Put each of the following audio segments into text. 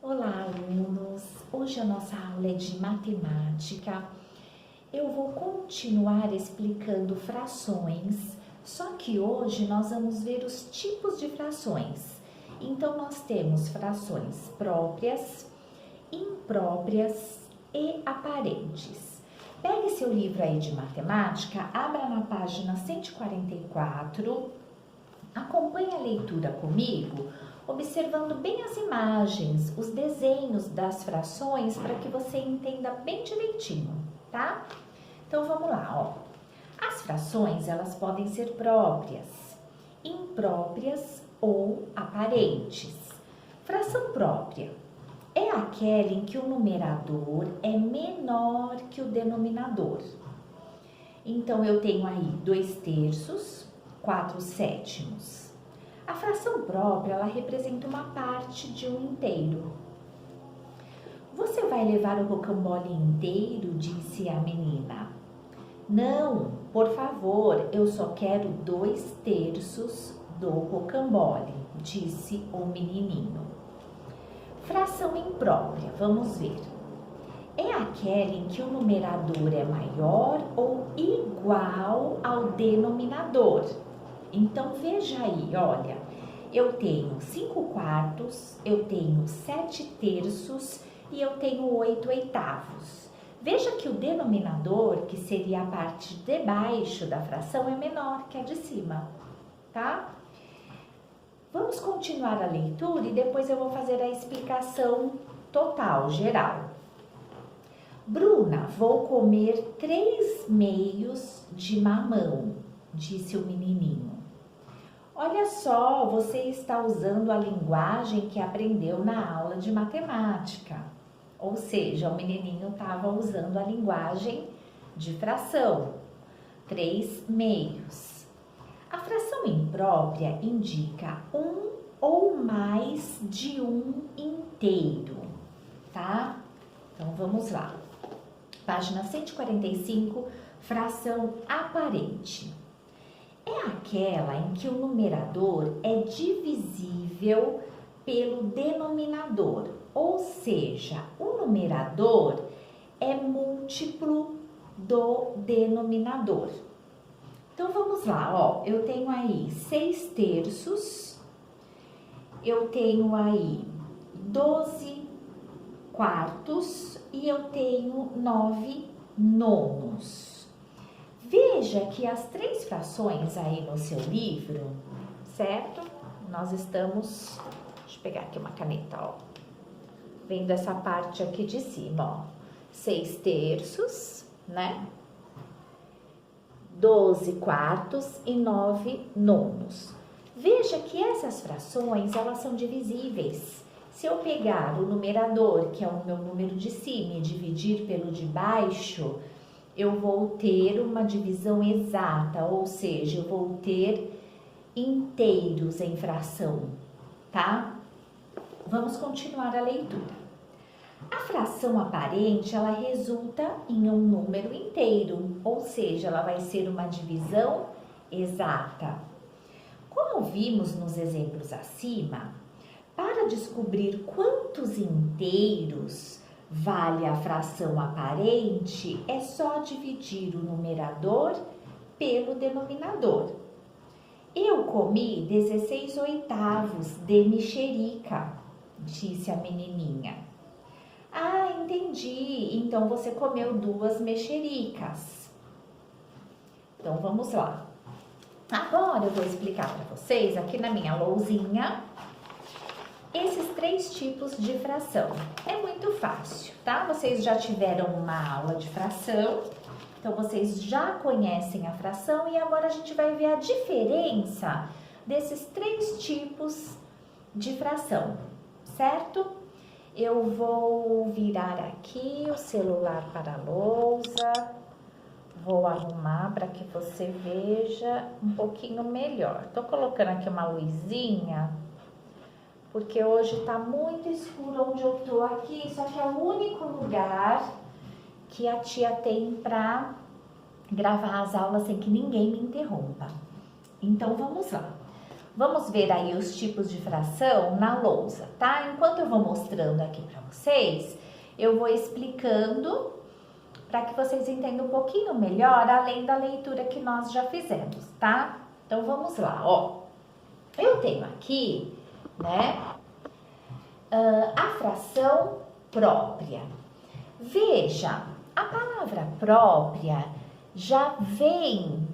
Olá, alunos! Hoje a nossa aula é de matemática. Eu vou continuar explicando frações, só que hoje nós vamos ver os tipos de frações. Então, nós temos frações próprias, impróprias e aparentes. Pegue seu livro aí de matemática, abra na página 144, acompanhe a leitura comigo, observando bem as imagens, os desenhos das frações, para que você entenda bem direitinho, tá? Então, vamos lá, ó. As frações, elas podem ser próprias, impróprias ou aparentes. Fração própria é aquela em que o numerador é menor que o denominador. Então, eu tenho aí 2/3, 4/7. A fração própria, ela representa uma parte de um inteiro. Você vai levar o rocambole inteiro? Disse a menina. Não, por favor, eu só quero 2/3 do rocambole, disse o menininho. Fração imprópria, vamos ver. É aquela em que o numerador é maior ou igual ao denominador. Então, veja aí, olha, eu tenho 5/4, eu tenho 7/3 e eu tenho 8/8. Veja que o denominador, que seria a parte de baixo da fração, é menor que a de cima, tá? Vamos continuar a leitura e depois eu vou fazer a explicação total, geral. Bruna, vou comer 3 meios de mamão, disse o menininho. Olha só, você está usando a linguagem que aprendeu na aula de matemática. Ou seja, o menininho estava usando a linguagem de fração, 3 meios. A fração imprópria indica um ou mais de um inteiro, tá? Então, vamos lá. Página 145, fração aparente. É aquela em que o numerador é divisível pelo denominador, ou seja, o numerador é múltiplo do denominador. Então, vamos lá, ó, eu tenho aí 6/3, eu tenho aí 12/4 e eu tenho 9/9. Veja que as 3 frações aí no seu livro, certo? Nós estamos, deixa eu pegar aqui uma caneta, ó, vendo essa parte aqui de cima, ó, 6/3, né? 12/4 e 9/9. Veja que essas frações, elas são divisíveis. Se eu pegar o numerador, que é o meu número de cima, e dividir pelo de baixo, eu vou ter uma divisão exata, ou seja, eu vou ter inteiros em fração, tá? Vamos continuar a leitura. A fração aparente, ela resulta em um número inteiro, ou seja, ela vai ser uma divisão exata. Como vimos nos exemplos acima, para descobrir quantos inteiros vale a fração aparente, é só dividir o numerador pelo denominador. Eu comi 16/8 de mexerica, disse a menininha. Ah, entendi. Então, você comeu 2 mexericas. Então, vamos lá. Agora, eu vou explicar para vocês, aqui na minha lousinha, esses 3 tipos de fração. É muito fácil, tá? Vocês já tiveram uma aula de fração, então vocês já conhecem a fração e agora a gente vai ver a diferença desses 3 tipos de fração, certo? Eu vou virar aqui o celular para a lousa, vou arrumar para que você veja um pouquinho melhor. Tô colocando aqui uma luzinha, porque hoje tá muito escuro onde eu tô aqui, só que é o único lugar que a tia tem para gravar as aulas sem que ninguém me interrompa. Então, vamos lá. Vamos ver aí os tipos de fração na lousa, tá? Enquanto eu vou mostrando aqui para vocês, eu vou explicando para que vocês entendam um pouquinho melhor, além da leitura que nós já fizemos, tá? Então, vamos lá, ó. Eu tenho aqui, né, a fração própria. Veja, a palavra própria já vem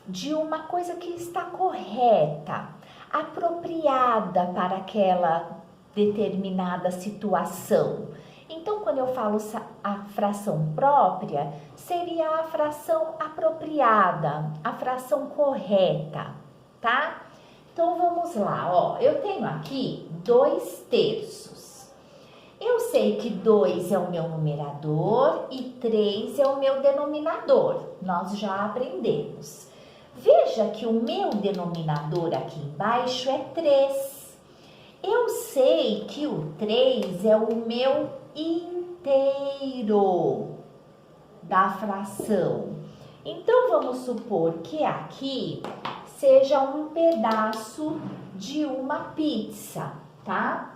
de uma coisa que está correta, apropriada para aquela determinada situação. Então, quando eu falo a fração própria, seria a fração apropriada, a fração correta, tá? Então, vamos lá, ó. Eu tenho aqui 2/3. Eu sei que 2 é o meu numerador e 3 é o meu denominador. Nós já aprendemos. Veja que o meu denominador aqui embaixo é 3. Eu sei que o 3 é o meu inteiro da fração. Então, vamos supor que aqui seja um pedaço de uma pizza, tá?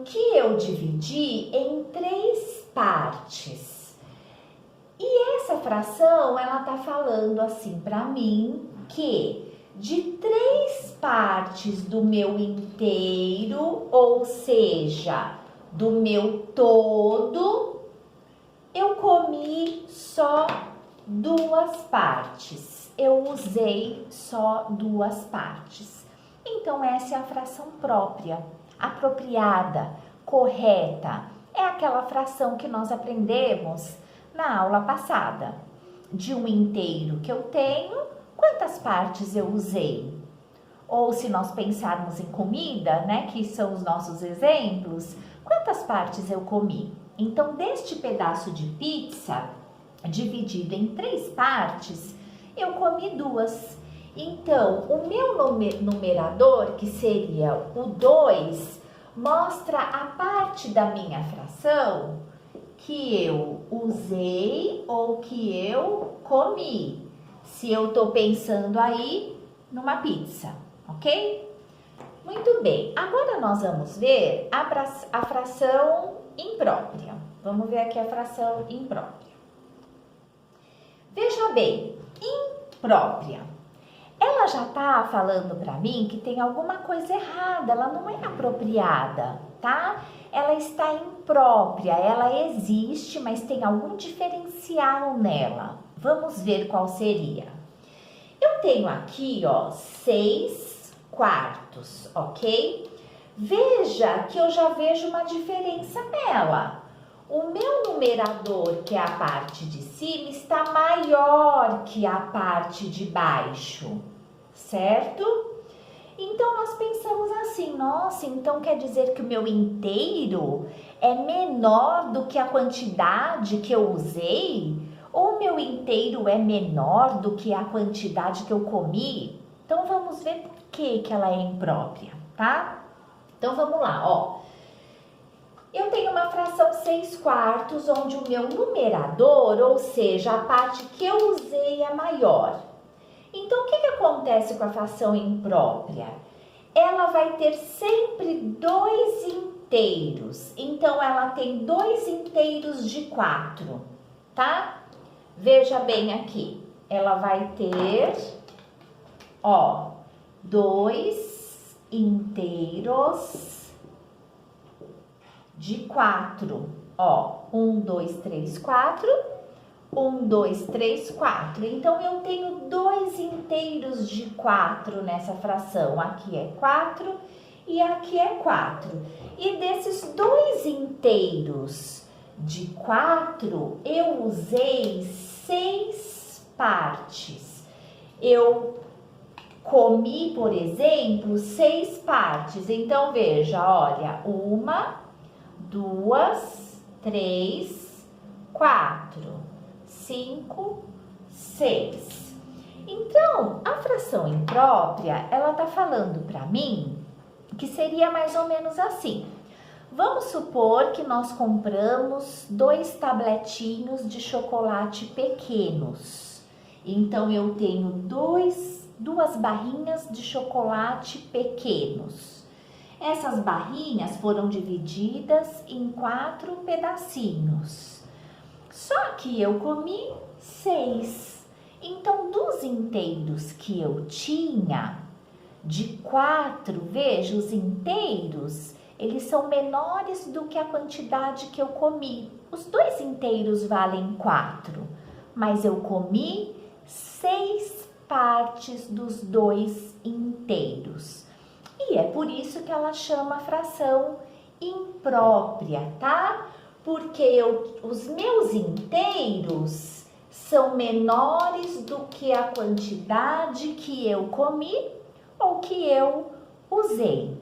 Que eu dividi em 3 partes. E essa fração, ela tá falando assim para mim que de 3 partes do meu inteiro, ou seja, do meu todo, eu comi só 2 partes. Eu usei só 2 partes. Então, essa é a fração própria, apropriada, correta. É aquela fração que nós aprendemos na aula passada. De um inteiro que eu tenho, quantas partes eu usei? Ou se nós pensarmos em comida, né, que são os nossos exemplos, quantas partes eu comi? Então, deste pedaço de pizza, dividido em 3 partes, eu comi 2. Então, o meu numerador, que seria o 2, mostra a parte da minha fração que eu usei ou que eu comi. Se eu tô pensando aí numa pizza, ok? Muito bem, agora nós vamos ver a fração imprópria. Vamos ver aqui a fração imprópria. Veja bem, imprópria. Ela já tá falando para mim que tem alguma coisa errada, ela não é apropriada, tá? Ela está imprópria, ela existe, mas tem algum diferencial nela. Vamos ver qual seria. Eu tenho aqui, ó, 6/4, ok? Veja que eu já vejo uma diferença nela. O meu numerador, que é a parte de cima, está maior que a parte de baixo, certo? Então, nós pensamos assim, nossa, então quer dizer que o meu inteiro é menor do que a quantidade que eu usei? Ou o meu inteiro é menor do que a quantidade que eu comi? Então, vamos ver por que ela é imprópria, tá? Então, vamos lá, ó. Eu tenho uma fração 6/4, onde o meu numerador, ou seja, a parte que eu usei é maior. Então, o que acontece com a fração imprópria? Ela vai ter sempre 2 inteiros. Então, ela tem 2 inteiros de 4, tá? Veja bem aqui. Ela vai ter, ó, 2 inteiros de 4. Ó, 1, 2, 3, 4. 1, 2, 3, 4. Então, eu tenho 2 inteiros de 4 nessa fração. Aqui é 4 e aqui é 4. E desses 2 inteiros de 4, eu usei 6 partes. Eu comi, por exemplo, 6 partes. Então, veja, olha, 1, 2, 3, 4. 5, 6. Então, a fração imprópria, ela tá falando para mim que seria mais ou menos assim. Vamos supor que nós compramos 2 tabletinhos de chocolate pequenos. Então, eu tenho 2 2 barrinhas de chocolate pequenos. Essas barrinhas foram divididas em 4 pedacinhos. Só que eu comi 6. Então, dos inteiros que eu tinha, de 4, veja, os inteiros, eles são menores do que a quantidade que eu comi. Os 2 inteiros valem 4, mas eu comi 6 partes dos 2 inteiros. E é por isso que ela chama fração imprópria, tá? Porque os meus inteiros são menores do que a quantidade que eu comi ou que eu usei,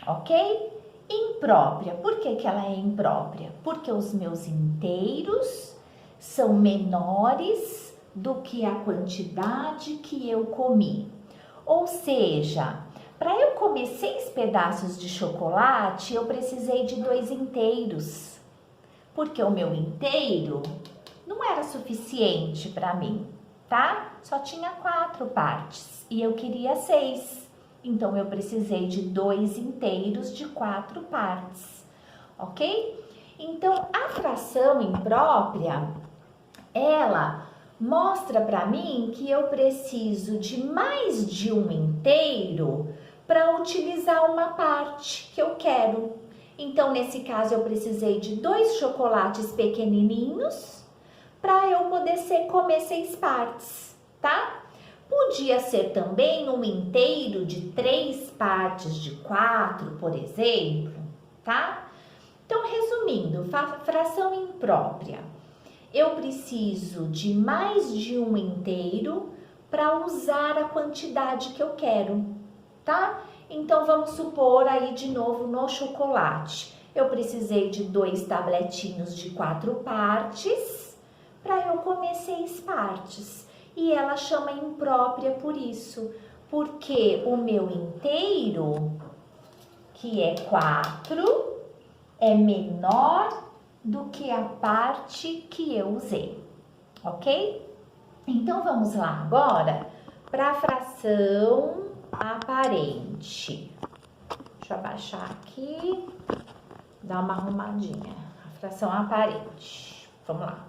ok? Imprópria. Por que que ela é imprópria? Porque os meus inteiros são menores do que a quantidade que eu comi. Ou seja, para eu comer 6 pedaços de chocolate, eu precisei de 2 inteiros. Porque o meu inteiro não era suficiente para mim, tá? Só tinha 4 partes e eu queria 6. Então, eu precisei de 2 inteiros de 4 partes, ok? Então, a fração imprópria, ela mostra para mim que eu preciso de mais de um inteiro para utilizar uma parte que eu quero. Então, nesse caso, eu precisei de 2 chocolates pequenininhos para eu poder comer 6 partes, tá? Podia ser também um inteiro de 3 partes de 4, por exemplo, tá? Então, resumindo, fração imprópria. Eu preciso de mais de um inteiro para usar a quantidade que eu quero, tá? Então, vamos supor aí de novo no chocolate. Eu precisei de 2 tabletinhos de 4 partes para eu comer 6 partes. E ela chama imprópria por isso, porque o meu inteiro, que é 4, é menor do que a parte que eu usei, ok? Então, vamos lá agora para a fração aparente. Deixa eu abaixar aqui, dar uma arrumadinha. A fração aparente. Vamos lá.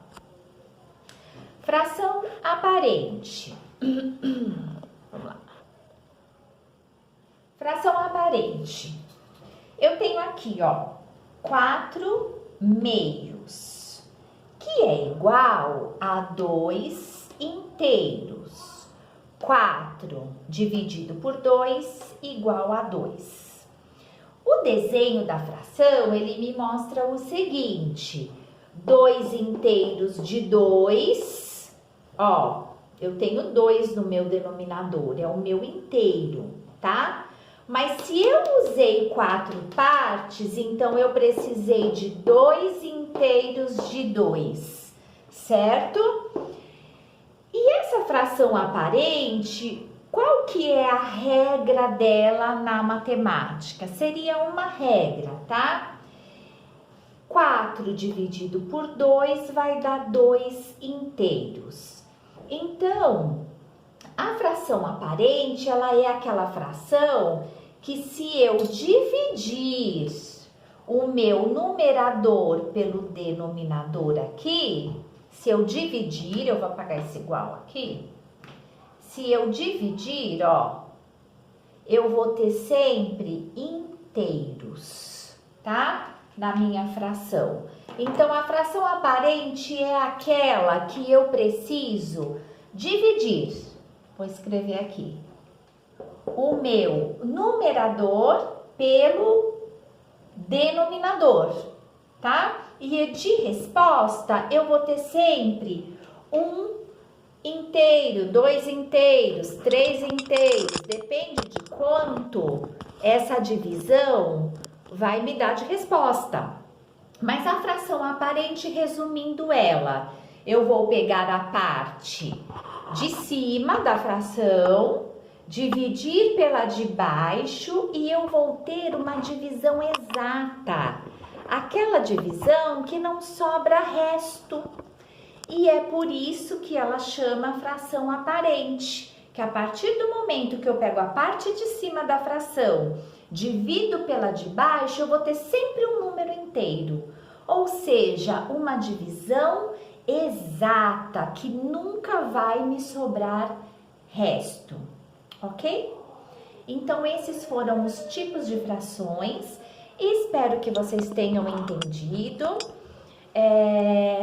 Fração aparente. Vamos lá. Fração aparente. Eu tenho aqui, ó, 4 meios, que é igual a 2 inteiros. 4 dividido por 2 igual a 2. O desenho da fração, ele me mostra o seguinte: 2 inteiros de 2. Ó, eu tenho 2 no meu denominador, é o meu inteiro, tá? Mas se eu usei 4 partes, então eu precisei de 2 inteiros de 2, certo? E essa fração aparente, qual que é a regra dela na matemática? Seria uma regra, tá? 4 dividido por 2 vai dar 2 inteiros. Então, a fração aparente, ela é aquela fração que se eu dividir o meu numerador pelo denominador aqui, se eu dividir, eu vou apagar esse igual aqui. Se eu dividir, ó, eu vou ter sempre inteiros, tá? Na minha fração. Então, a fração aparente é aquela que eu preciso dividir. Vou escrever aqui. O meu numerador pelo denominador, tá? E de resposta, eu vou ter sempre um inteiro, 2 inteiros, 3 inteiros. Depende de quanto essa divisão vai me dar de resposta. Mas a fração aparente, resumindo ela, eu vou pegar a parte de cima da fração, dividir pela de baixo e eu vou ter uma divisão exata. Aquela divisão que não sobra resto. E é por isso que ela chama fração aparente, que a partir do momento que eu pego a parte de cima da fração, divido pela de baixo, eu vou ter sempre um número inteiro. Ou seja, uma divisão exata, que nunca vai me sobrar resto, ok? Então, esses foram os tipos de frações. Espero que vocês tenham entendido.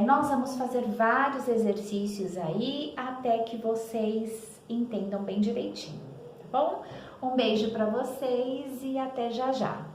Nós vamos fazer vários exercícios aí até que vocês entendam bem direitinho, tá bom? Um beijo para vocês e até já já.